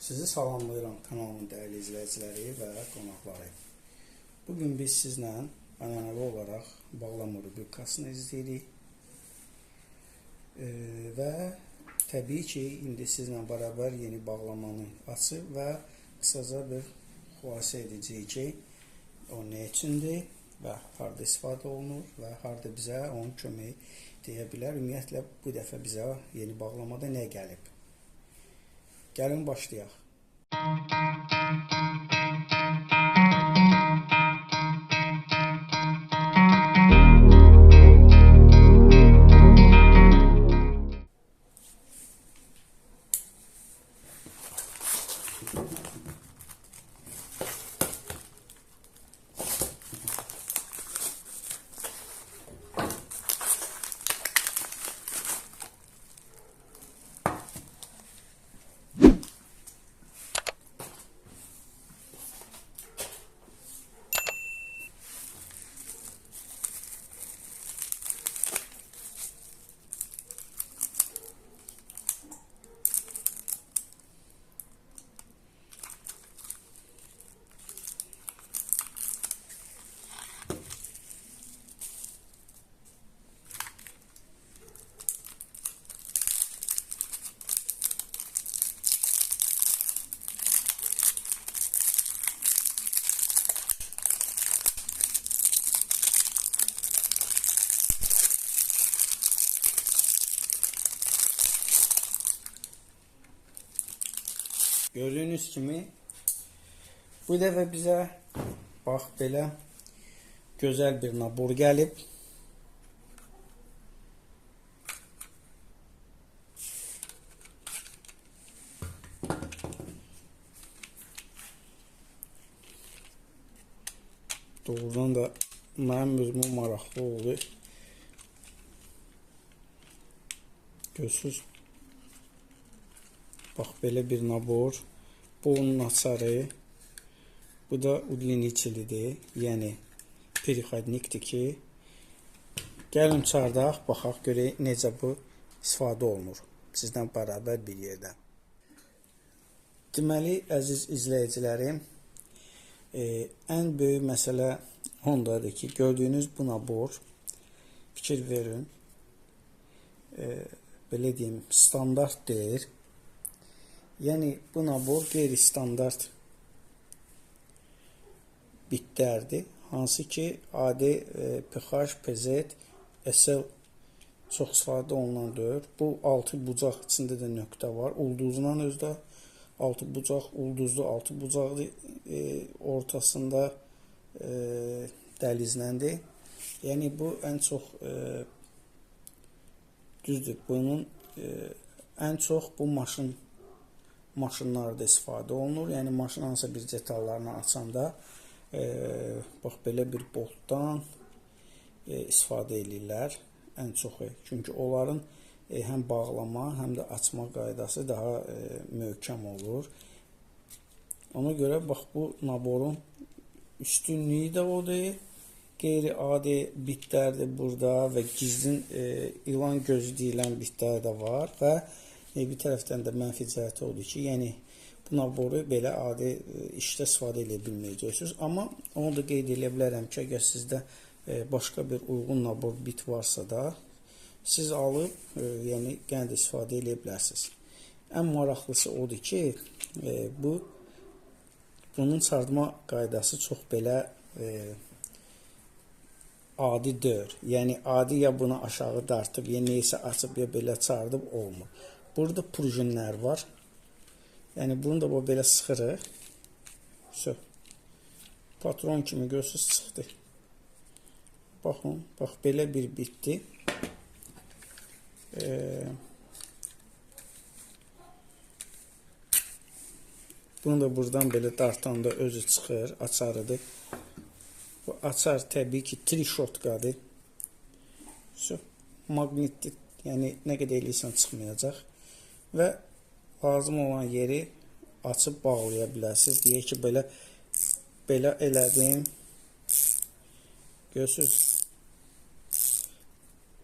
Sizi salamlayıram kanalımın dəyərli izləyiciləri və qonaqları. Bugün biz sizlə ənənəvi olaraq bağlama rubrikasını izləyirik. Və təbii ki, indi sizlə bərabər yeni bağlamanı açıb və qısaca bir xülasə edəcəyik ki, o nə üçündür və harada istifadə olunur və harada bizə onun kömək deyə bilər. Ümumiyyətlə, bu dəfə bizə yeni bağlamada nə gəlib? Gəlin başlayaq. Gördüyünüz kimi bu dəfə bizə bax belə gözəl bir nabor gəlib. Doğrudan da mənim özümə maraqlı oldu. Görürsünüz. Bax belə bir nabor. Bu onun açarı. Bu da uдлинителidir. Yəni переходникdir ki, gəlin çardaq, baxaq görək necə bu istifadə olunur. Sizdən bərabər bir yerdə. Deməli, əziz izləyicilərim, ən böyük məsələ ondadır ki, gördüyünüz bu nabor, fikir verin, belə deyim, standart deyil. Yəni, bu nabor qeyri-standart bitlərdir. Hansı ki, adi PH, PZ, SL çox istifadə olunandır. Bu 6 bucaq içində də nöqtə var. Ulduzdan özdə 6 bucaq, ulduzlu 6 bucaqlı ortasında dəlizləndir. Yəni, bu ən çox düzdür. Bunun ən çox bu maşınlarda istifadə olunur. Yəni, maşın hansısa bir detallarını açanda bax, belə bir boltdan istifadə edirlər ən çoxu. Çünki onların həm bağlama, həm də açma qaydası daha möhkəm olur. Ona görə, bax, bu naborun üstünlüyü də odur. Qeyri-adi bitlərdir burada və gizlin ilan gözü deyilən bitlər də var və bir tərəfdən də mənfi cəhəti odur ki, yəni bu naboru belə adi işdə istifadə edə bilməyəcəksiniz. Amma onu da qeyd edə bilərəm ki, əgər sizdə başqa bir uyğun nabor bit varsa da, siz alıb, yəni yenə də istifadə edə bilərsiniz. Ən maraqlısı odur ki, bunun çarpma qaydası çox belə adi deyil. Yəni, adi ya bunu aşağı dartıb, ya neysə açıb, ya belə çardıb olmur. Burada prujinlər var. Yəni, bunu da belə sıxırıq. Patron kimi görürsünüz, çıxdı. Baxın, bax, belə bir bitdi. Bunu da buradan belə dartanda özü çıxır, açarıdır. Bu açar təbii ki, trişotkadır. Magnetdir. Yəni, nə qədər eləyirsən çıxmayacaq. Və lazım olan yeri açıb bağlaya bilərsiniz. Deyək ki, belə elədim. Görürsünüz.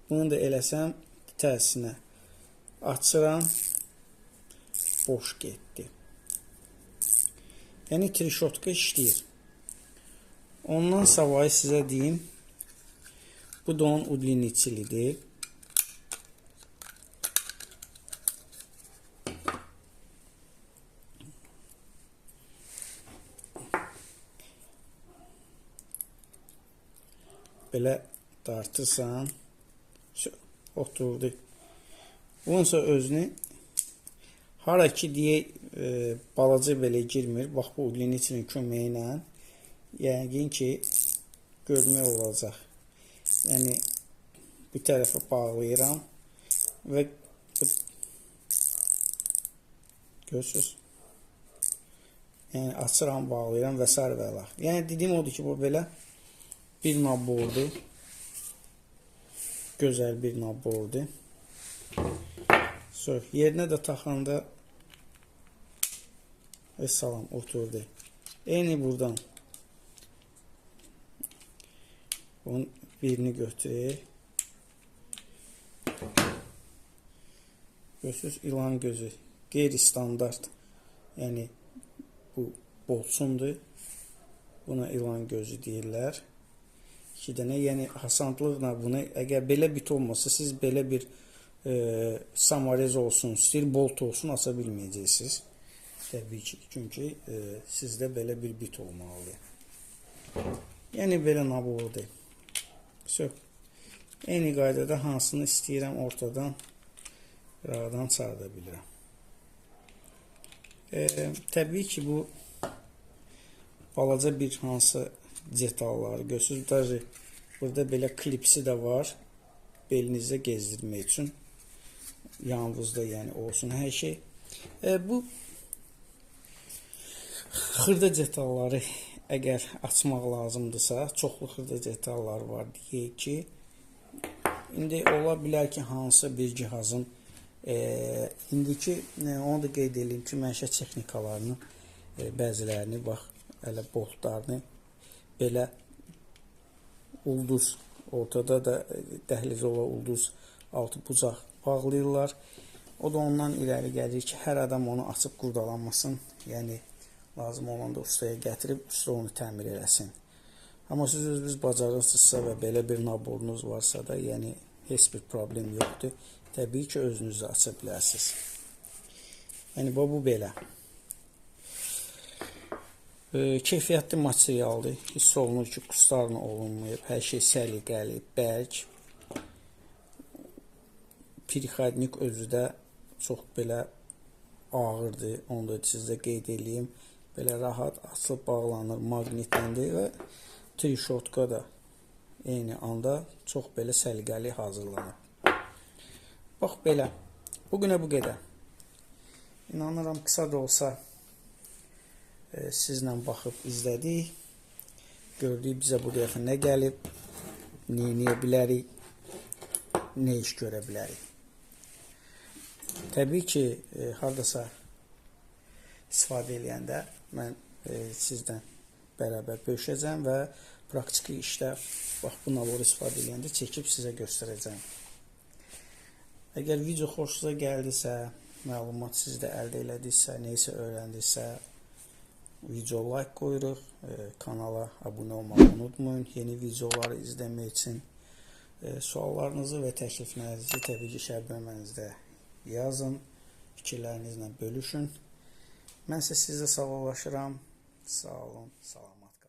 Bunu da eləsəm tərsinə açıram. Boş getdi. Yəni trişotka işləyir. Ondan savayı sizə deyim, bu da onun uдлинителidir. Belə dartırsan, oturdu. Bununsa özünü hara ki deyək, balaca belə girmir. Bax bu uдлинителin köməyi ilə yəqin ki görmək olacaq. Yəni bu tərəfə bağlayıram və görürsünüz. Yəni açıram, bağlayıram və s. və ilə. Yəni dediyim odur ki, bu belə bir nabordur. Gözəl bir nabordur. Yerinə də taxanda salam oturdu. Eyni buradan bunun birini götürək. Görürsünüz, ilan gözü qeyri-standart. Yəni bu bolsundur. Buna ilan gözü deyirlər. 2 dənə, yəni asanlıqla bunu, əgər belə bit olmasa, siz belə bir samarez olsun, stil bolt olsun, aça bilməyəcəksiniz. Təbii ki, çünki sizdə belə bir bit olmalıdır. Yəni belə nabordur. Eyni qaydada hansını istəyirəm ortadan aradan çıxarda bilirəm. Təbii ki, bu balaca bir hansı detalları görürsünüz. Даже burada belə klipsi də var. Belinizdə gezdirmək üçün. Yanınızda yəni olsun hər şey. Bu xırda detalları əgər açmaq lazımdırsa, çoxlu xırda detallar var. Deyək ki, indi ola bilər ki, hansı bir cihazın indiki, onu da qeyd edeyim ki, məişət texnikalarının bəzilərini, bax, elə boltlarını belə ulduz, ortada da dəhliz olan ulduz altı bucaq bağlayırlar. O da ondan irəli gəlir ki, hər adam onu açıb qurdalanmasın. Yəni, lazım olanda ustaya gətirib, usta onu təmir eləsin. Amma siz özünüz bacarırsınızsa və belə bir naborunuz varsa da, yəni, heç bir problem yoxdur. Təbii ki, özünüzü aça bilərsiniz. Yəni, bu belə. Keyfiyyətli materialdır. Hiss olunur ki, qustarla olunmayıb. Hər şey səliqəli, bərk. Pirixadnik özü də çox belə ağırdır. Onu da sizə qeyd edeyim. Belə rahat açılıb bağlanır, maqnitləndir və trişotka da eyni anda çox belə səliqəli hazırlanıb. Bax belə. Bugünə bu qədər. İnanıram, qısa da olsa sizlə baxıb izlədik. Gördük bizə bu dəfə nə gəlib, nə edə bilərik, nə iş görə bilərik. Təbii ki, haradasa istifadə eləyəndə mən sizdən bərabər bölüşəcəm və praktiki işdə bax bu naboru istifadə eləyəndə çəkib sizə göstərəcəm. Əgər video xoşunuza gəldisə, məlumat sizdə əldə elədiksə, neysə öyrəndiksə, video like qoyuruq, kanala abunə olmağı unutmayın, yeni videoları izləmək üçün. Suallarınızı və təkliflərinizi təbii ki, şərh bölmənizdə yazın, fikirlərinizlə bölüşün. Mən isə sizə sağollaşıram. Sağ olun, salamat.